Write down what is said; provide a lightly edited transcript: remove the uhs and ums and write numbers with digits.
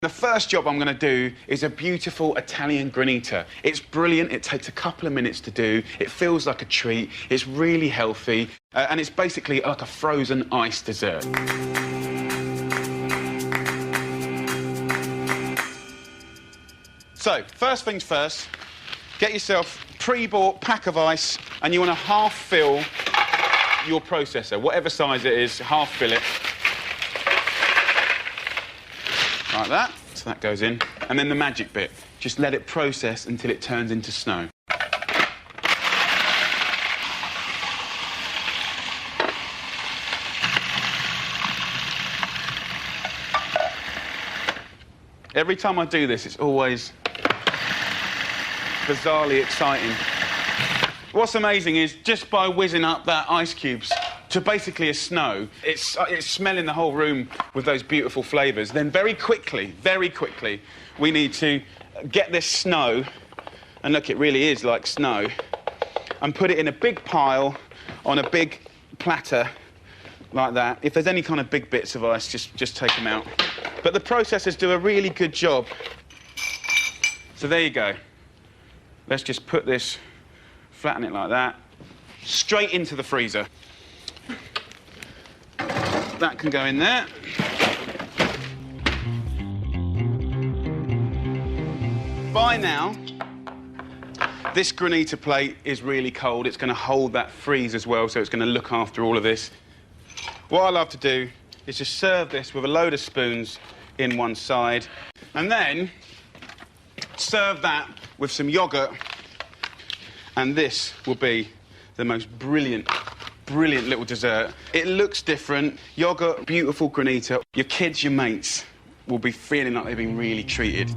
The first job I'm going to do is a beautiful Italian granita. It's brilliant, it takes a couple of minutes to do, it feels like a treat, it's really healthy, and it's basically like a frozen ice dessert. So, first things first, get yourself a pre-bought pack of ice, and you want to half fill your processor, whatever size it is, half fill it. Like that, so that goes in. And then the magic bit, just let it process until it turns into snow. Every time I do this, it's always bizarrely exciting. What's amazing is just by whizzing up that ice cubes to basically a snow, it's smelling the whole room with those beautiful flavours. Then very quickly, we need to get this snow, and look, it really is like snow, and put it in a big pile on a big platter like that. If there's any kind of big bits of ice, just take them out. But the processors do a really good job. So there you go. Let's just put this, flatten it like that, straight into the freezer. That can go in there. By now, this granita plate is really cold. It's going to hold that freeze as well, so it's going to look after all of this. What I love to do is just serve this with a load of spoons in one side, and then serve that with some yoghurt, and this will be the most brilliant little dessert. It looks different. Yoghurt, beautiful granita. Your kids, your mates will be feeling like they've been really treated.